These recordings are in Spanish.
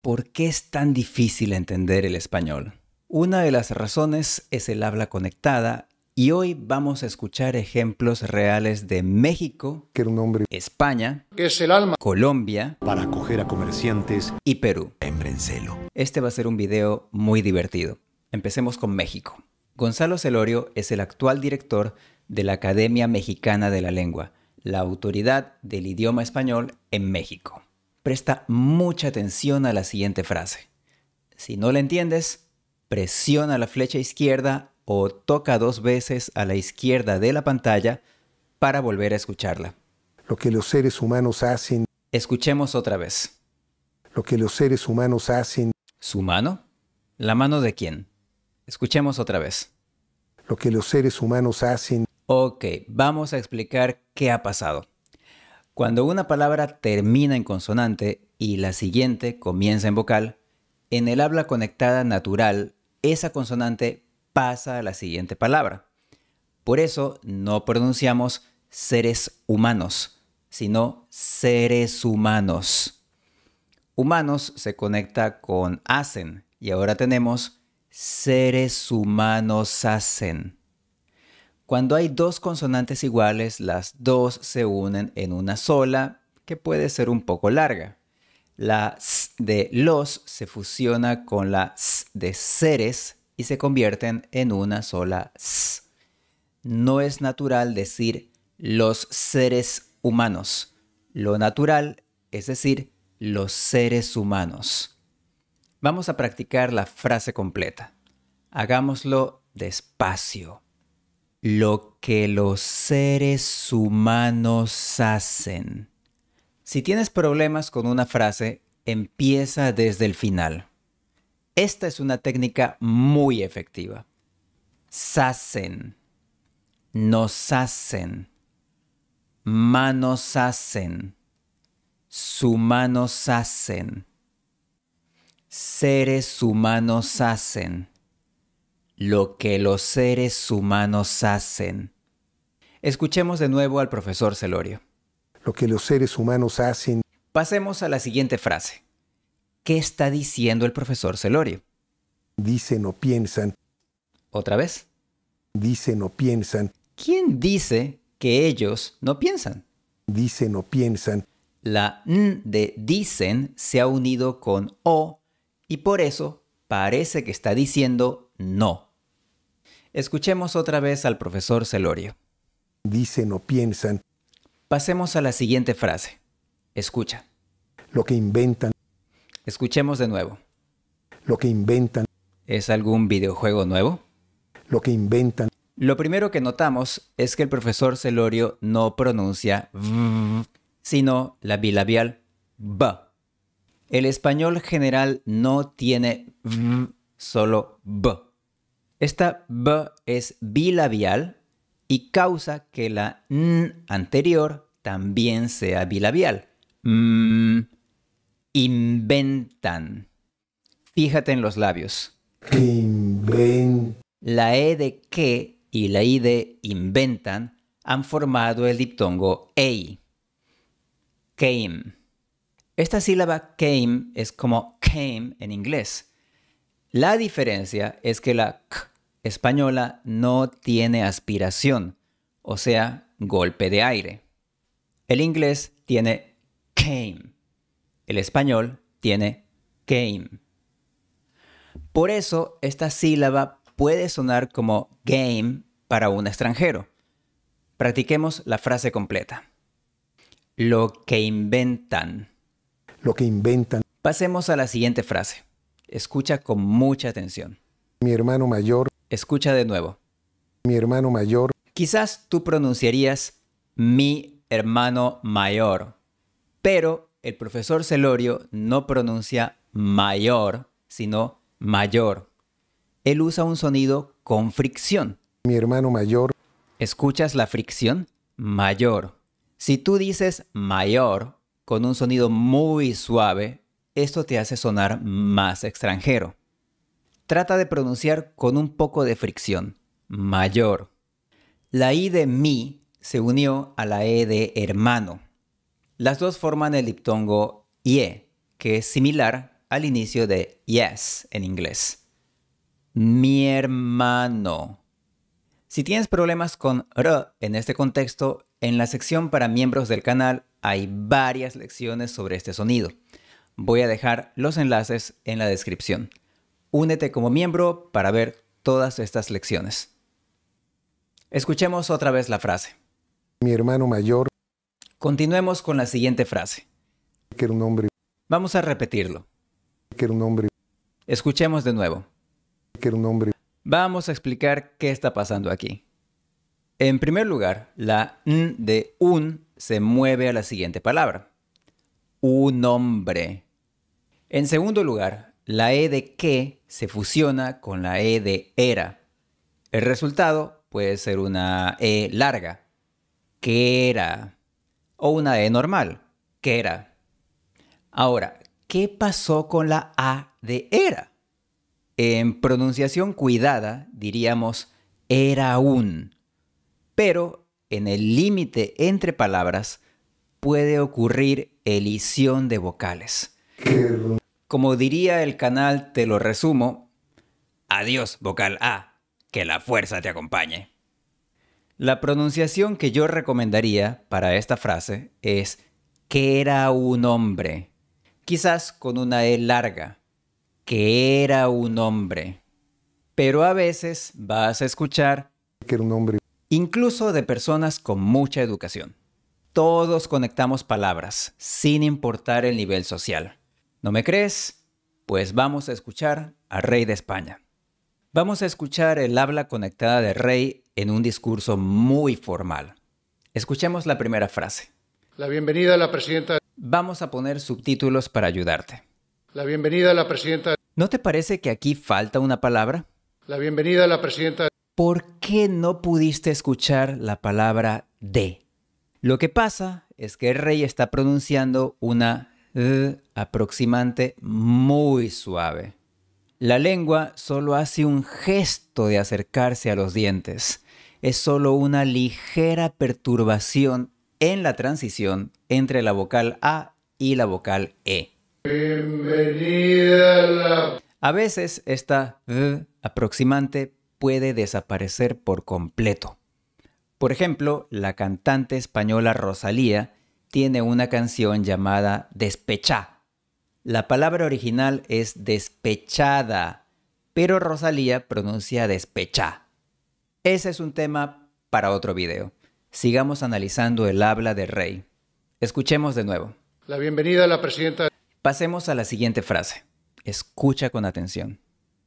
¿Por qué es tan difícil entender el español? Una de las razones es el habla conectada y hoy vamos a escuchar ejemplos reales de México, que era un hombre España, que es el alma Colombia para acoger a comerciantes y Perú. en Brencelo. Este va a ser un video muy divertido. Empecemos con México. Gonzalo Celorio es el actual director de la Academia Mexicana de la Lengua, la autoridad del idioma español en México. Presta mucha atención a la siguiente frase. Si no la entiendes, presiona la flecha izquierda o toca 2 veces a la izquierda de la pantalla para volver a escucharla. lo que los seres humanos hacen, Escuchemos otra vez. lo que los seres humanos hacen, ¿Su mano? ¿La mano de quién? Escuchemos otra vez. lo que los seres humanos hacen, Ok, vamos a explicar qué ha pasado. Cuando una palabra termina en consonante y la siguiente comienza en vocal, en el habla conectada natural, esa consonante pasa a la siguiente palabra. Por eso no pronunciamos seres humanos, sino seres humanos. Humanos se conecta con hacen y ahora tenemos seres humanos hacen. Cuando hay 2 consonantes iguales, las 2 se unen en una sola, que puede ser un poco larga. La s de los se fusiona con la s de seres y se convierten en una sola s. No es natural decir los seres humanos. Lo natural es decir los seres humanos. Vamos a practicar la frase completa. Hagámoslo despacio. Lo que los seres humanos hacen. Si tienes problemas con una frase, empieza desde el final. Esta es una técnica muy efectiva. Hacen, nos hacen, manos hacen, humanos hacen, seres humanos hacen. Lo que los seres humanos hacen. Escuchemos de nuevo al profesor Celorio. lo que los seres humanos hacen, Pasemos a la siguiente frase. ¿Qué está diciendo el profesor Celorio? dicen o piensan, Otra vez. dicen o piensan, ¿Quién dice que ellos no piensan? dicen o piensan, La n de dicen se ha unido con o y por eso parece que está diciendo no. Escuchemos otra vez al profesor Celorio. dicen o piensan, Pasemos a la siguiente frase. Escucha. lo que inventan, Escuchemos de nuevo. lo que inventan, ¿Es algún videojuego nuevo? lo que inventan, Lo primero que notamos es que el profesor Celorio no pronuncia v, sino la bilabial b. El español general no tiene v, solo b. Esta b es bilabial y causa que la n anterior también sea bilabial. Inventan. Fíjate en los labios. que inventan, La E de que y la I de inventan han formado el diptongo EI. Came. Esta sílaba came es como came en inglés. La diferencia es que la k española no tiene aspiración, o sea, golpe de aire. El inglés tiene came. El español tiene came. Por eso, esta sílaba puede sonar como game para un extranjero. Practiquemos la frase completa. Lo que inventan. lo que inventan, Pasemos a la siguiente frase. Escucha con mucha atención. mi hermano mayor, Escucha de nuevo. mi hermano mayor, Quizás tú pronunciarías mi hermano mayor, pero el profesor Celorio no pronuncia mayor, sino mayor. Él usa un sonido con fricción. mi hermano mayor, ¿Escuchas la fricción? Mayor. Si tú dices mayor con un sonido muy suave, esto te hace sonar más extranjero. Trata de pronunciar con un poco de fricción. Mayor. La I de mi se unió a la E de hermano. Las dos forman el diptongo ie, que es similar al inicio de yes en inglés. Mi hermano. Si tienes problemas con r en este contexto, en la sección para miembros del canal hay varias lecciones sobre este sonido. Voy a dejar los enlaces en la descripción. Únete como miembro para ver todas estas lecciones. Escuchemos otra vez la frase. Mi hermano mayor, Continuemos con la siguiente frase. que era un hombre, Vamos a repetirlo. que era un hombre, Escuchemos de nuevo. que era un hombre, Vamos a explicar qué está pasando aquí. En primer lugar, la n de un se mueve a la siguiente palabra. Un hombre. En segundo lugar, la e de que se fusiona con la e de era. El resultado puede ser una e larga, que era, o una e normal, que era. Ahora, ¿qué pasó con la a de era? En pronunciación cuidada diríamos era un, pero en el límite entre palabras puede ocurrir elisión de vocales. Como diría el canal Te lo resumo, adiós vocal A, que la fuerza te acompañe. La pronunciación que yo recomendaría para esta frase es que era un hombre, quizás con una E larga, que era un hombre. Pero a veces vas a escuchar, que era un hombre, incluso de personas con mucha educación. Todos conectamos palabras, sin importar el nivel social. ¿No me crees? Pues vamos a escuchar a Rey de España. Vamos a escuchar el habla conectada de Rey en un discurso muy formal. Escuchemos la primera frase. La bienvenida a la presidenta. Vamos a poner subtítulos para ayudarte. La bienvenida a la presidenta. ¿No te parece que aquí falta una palabra? La bienvenida a la presidenta. ¿Por qué no pudiste escuchar la palabra de? Lo que pasa es que el Rey está pronunciando una aproximante muy suave. La lengua solo hace un gesto de acercarse a los dientes. Es solo una ligera perturbación en la transición entre la vocal A y la vocal E. Bienvenida a la... A veces esta aproximante puede desaparecer por completo. Por ejemplo, la cantante española Rosalía tiene una canción llamada Despechá. La palabra original es despechada, pero Rosalía pronuncia despechá. Ese es un tema para otro video. Sigamos analizando el habla de Rey. Escuchemos de nuevo. La bienvenida a la presidenta. Pasemos a la siguiente frase. Escucha con atención.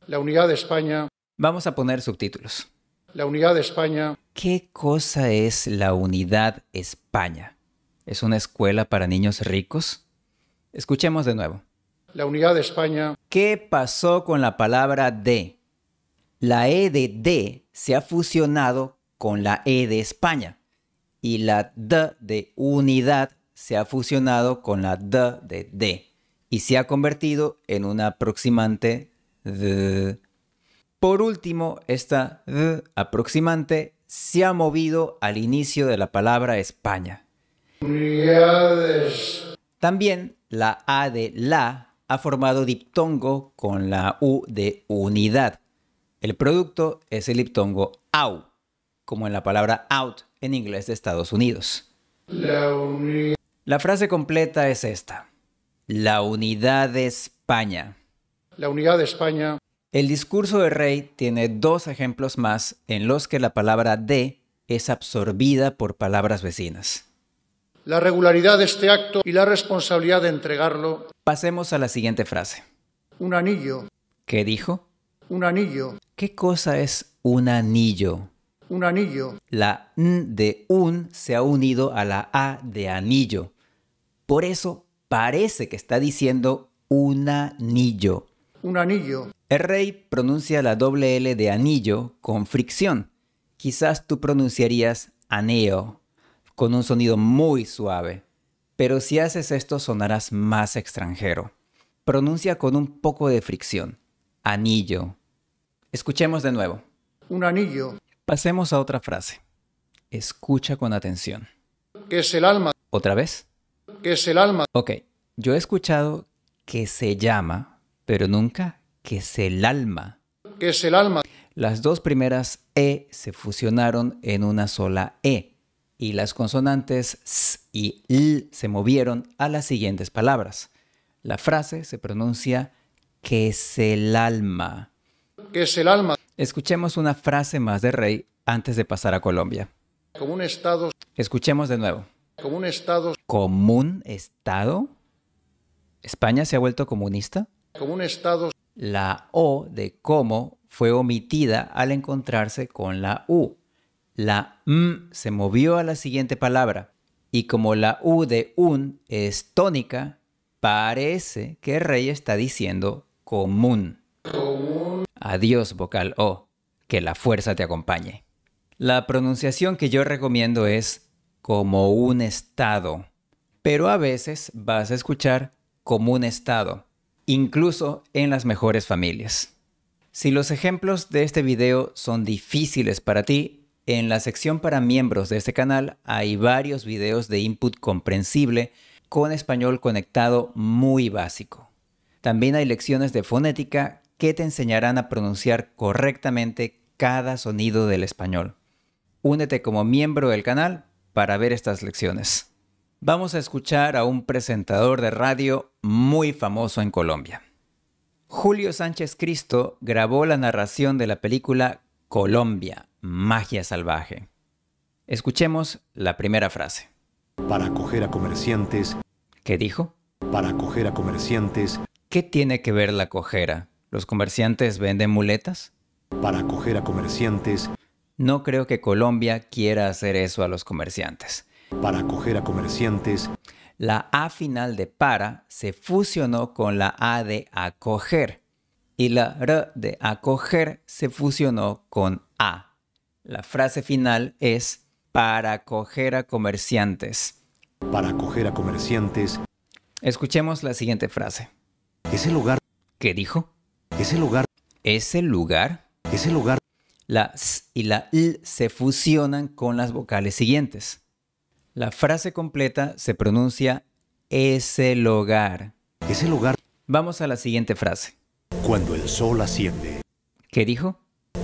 La unidad de España. Vamos a poner subtítulos. La unidad de España. ¿Qué cosa es la Unidad España? ¿Es una escuela para niños ricos? Escuchemos de nuevo. La unidad de España. ¿Qué pasó con la palabra de? La E de se ha fusionado con la E de España y la D de unidad se ha fusionado con la D de D y se ha convertido en una aproximante D. Por último, esta D aproximante se ha movido al inicio de la palabra España. Unidades. También la A de la ha formado diptongo con la U de unidad. El producto es el diptongo AU, como en la palabra out en inglés de Estados Unidos. La frase completa es esta. La unidad de España. La unidad de España. El discurso de Rey tiene dos ejemplos más en los que la palabra de es absorbida por palabras vecinas. La regularidad de este acto y la responsabilidad de entregarlo. Pasemos a la siguiente frase. Un anillo. ¿Qué dijo? Un anillo. ¿Qué cosa es un anillo? Un anillo. La n de un se ha unido a la a de anillo. Por eso parece que está diciendo un anillo. Un anillo. El Rey pronuncia la doble L de anillo con fricción. Quizás tú pronunciarías aneo, con un sonido muy suave. Pero si haces esto sonarás más extranjero. Pronuncia con un poco de fricción. Anillo. Escuchemos de nuevo. Un anillo. Pasemos a otra frase. Escucha con atención. Que es el alma. ¿Otra vez? Que es el alma. Ok, yo he escuchado que se llama, pero nunca que se el alma. que es el alma, Las dos primeras E se fusionaron en una sola E y las consonantes S y L se movieron a las siguientes palabras. La frase se pronuncia que es el alma. que es el alma, Escuchemos una frase más de Rey antes de pasar a Colombia. como un estado, Escuchemos de nuevo. como un estado, ¿Común estado? ¿España se ha vuelto comunista? como un estado, La O de como fue omitida al encontrarse con la U. La M se movió a la siguiente palabra y como la U de un es tónica, parece que Rey está diciendo común. Adiós, vocal O. Que la fuerza te acompañe. La pronunciación que yo recomiendo es como un estado, pero a veces vas a escuchar como un estado, incluso en las mejores familias. Si los ejemplos de este video son difíciles para ti, en la sección para miembros de este canal hay varios videos de input comprensible con español conectado muy básico. También hay lecciones de fonética que te enseñarán a pronunciar correctamente cada sonido del español. Únete como miembro del canal para ver estas lecciones. Vamos a escuchar a un presentador de radio muy famoso en Colombia. Julio Sánchez Cristo grabó la narración de la película Colombia, Magia Salvaje. Escuchemos la primera frase. Para acoger a comerciantes, ¿Qué dijo? para acoger a comerciantes, ¿Qué tiene que ver la cojera? ¿Los comerciantes venden muletas? para acoger a comerciantes, No creo que Colombia quiera hacer eso a los comerciantes. para acoger a comerciantes, La A final de para se fusionó con la A de acoger y la R de acoger se fusionó con A. La frase final es para acoger a comerciantes. para acoger a comerciantes, Escuchemos la siguiente frase. ese lugar, ¿Qué dijo? ese lugar, ¿Ese lugar? ese lugar, La S y la L se fusionan con las vocales siguientes. La frase completa se pronuncia ese lugar. ese lugar, Vamos a la siguiente frase. cuando el sol asciende, ¿Qué dijo?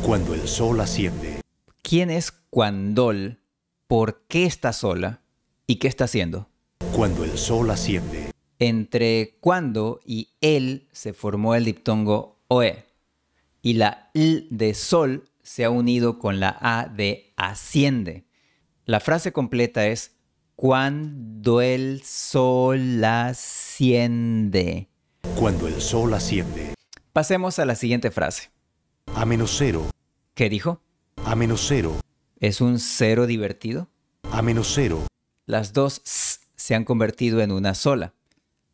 cuando el sol asciende, ¿Quién es Cuandol? ¿Por qué está sola? ¿Y qué está haciendo? cuando el sol asciende, Entre cuando y el se formó el diptongo OE. Y la L de sol se ha unido con la A de asciende. La frase completa es cuando el sol asciende. cuando el sol asciende, Pasemos a la siguiente frase. a menos cero, ¿Qué dijo? a menos cero, ¿Es un cero divertido? a menos cero, Las dos S se han convertido en una sola.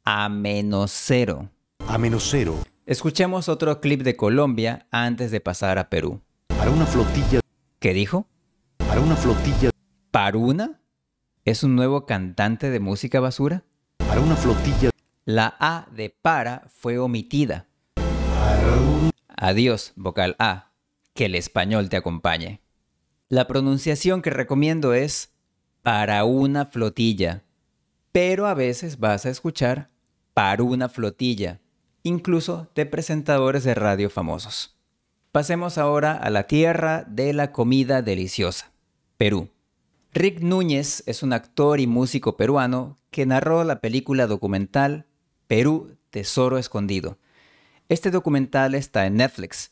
A menos cero. a menos cero, Escuchemos otro clip de Colombia antes de pasar a Perú. para una flotilla, ¿Qué dijo? para una flotilla, ¿Paruna? ¿Es un nuevo cantante de música basura? para una flotilla, La A de para fue omitida. Adiós, vocal A. Que el español te acompañe. La pronunciación que recomiendo es para una flotilla, pero a veces vas a escuchar para una flotilla, incluso de presentadores de radio famosos. Pasemos ahora a la tierra de la comida deliciosa, Perú. Rick Núñez es un actor y músico peruano que narró la película documental Perú, Tesoro Escondido. Este documental está en Netflix.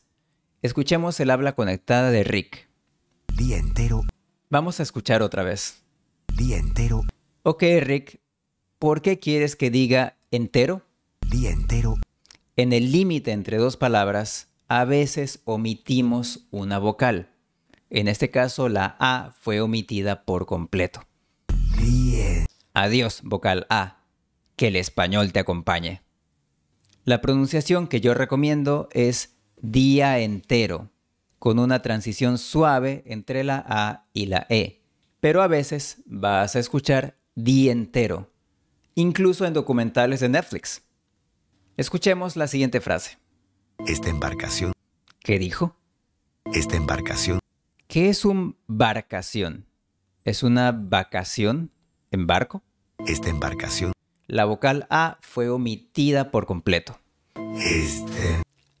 Escuchemos el habla conectada de Rick. día entero, Vamos a escuchar otra vez. día entero, Ok, Rick, ¿por qué quieres que diga entero? día entero, En el límite entre dos palabras, a veces omitimos una vocal. En este caso, la A fue omitida por completo. día, Adiós, vocal A. Que el español te acompañe. La pronunciación que yo recomiendo es día entero, con una transición suave entre la A y la E. Pero a veces vas a escuchar día entero, incluso en documentales de Netflix. Escuchemos la siguiente frase. esta embarcación, ¿Qué dijo? esta embarcación, ¿Qué es un barcación? ¿Es una vacación en barco? esta embarcación, La vocal A fue omitida por completo.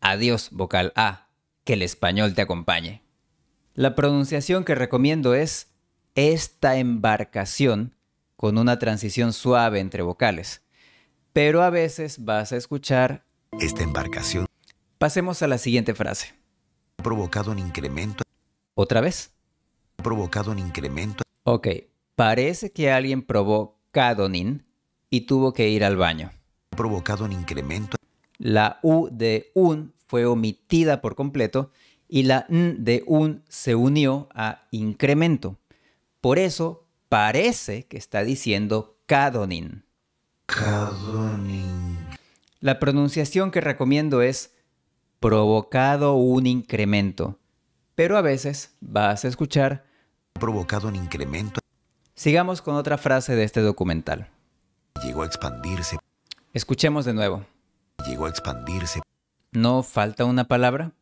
Adiós, vocal A. Que el español te acompañe. La pronunciación que recomiendo es esta embarcación, con una transición suave entre vocales. Pero a veces vas a escuchar Esta embarcación Pasemos a la siguiente frase. ha provocado un incremento. ¿Otra vez? Ha provocado un incremento. Ok, parece que alguien probó Cadonin y tuvo que ir al baño. Ha provocado un incremento. La U de un fue omitida por completo y la N de un se unió a incremento. Por eso parece que está diciendo Cadonin. La pronunciación que recomiendo es provocado un incremento, pero a veces vas a escuchar. Ha provocado un incremento. Sigamos con otra frase de este documental. Llegó a expandirse. Escuchemos de nuevo. Llegó a expandirse. ¿No falta una palabra?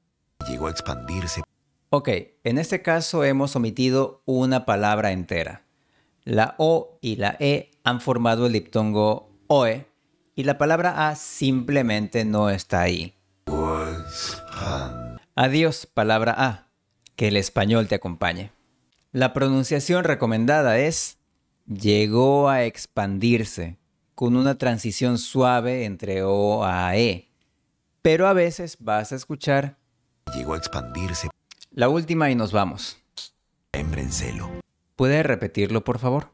Llegó a expandirse. Ok, en este caso hemos omitido una palabra entera. La O y la E han formado el diptongo OE y la palabra A simplemente no está ahí. Adiós, palabra A. Que el español te acompañe. La pronunciación recomendada es llegó a expandirse, con una transición suave entre O a E. Pero a veces vas a escuchar Llegó a expandirse. la última y nos vamos. Hembra en celo. ¿Puede repetirlo, por favor?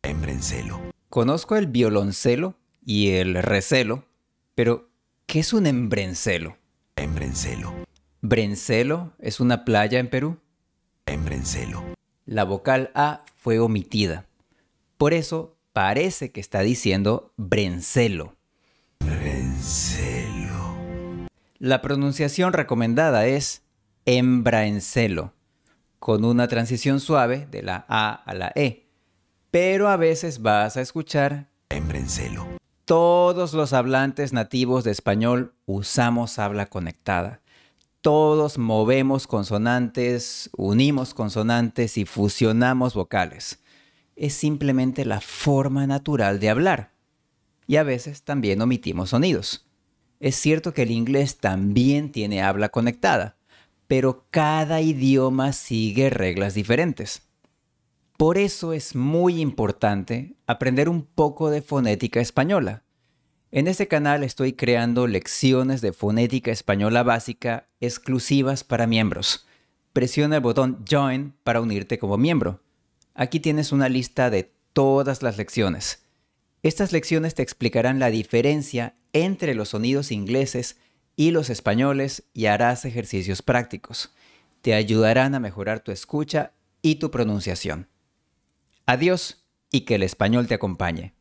Hembra en celo. Conozco el violoncelo y el recelo, pero ¿qué es un embrencelo? Hembra en celo. ¿Brencelo es una playa en Perú? Hembra en celo. La vocal A fue omitida. Por eso parece que está diciendo brencelo. Celo. La pronunciación recomendada es embraencelo, con una transición suave de la A a la E. Pero a veces vas a escuchar. Hembra en celo. Todos los hablantes nativos de español usamos habla conectada. Todos movemos consonantes, unimos consonantes y fusionamos vocales. Es simplemente la forma natural de hablar. Y a veces también omitimos sonidos. Es cierto que el inglés también tiene habla conectada, pero cada idioma sigue reglas diferentes. Por eso es muy importante aprender un poco de fonética española. En este canal estoy creando lecciones de fonética española básica exclusivas para miembros. Presiona el botón Join para unirte como miembro. Aquí tienes una lista de todas las lecciones. Estas lecciones te explicarán la diferencia entre los sonidos ingleses y los españoles y harás ejercicios prácticos. Te ayudarán a mejorar tu escucha y tu pronunciación. Adiós y que el español te acompañe.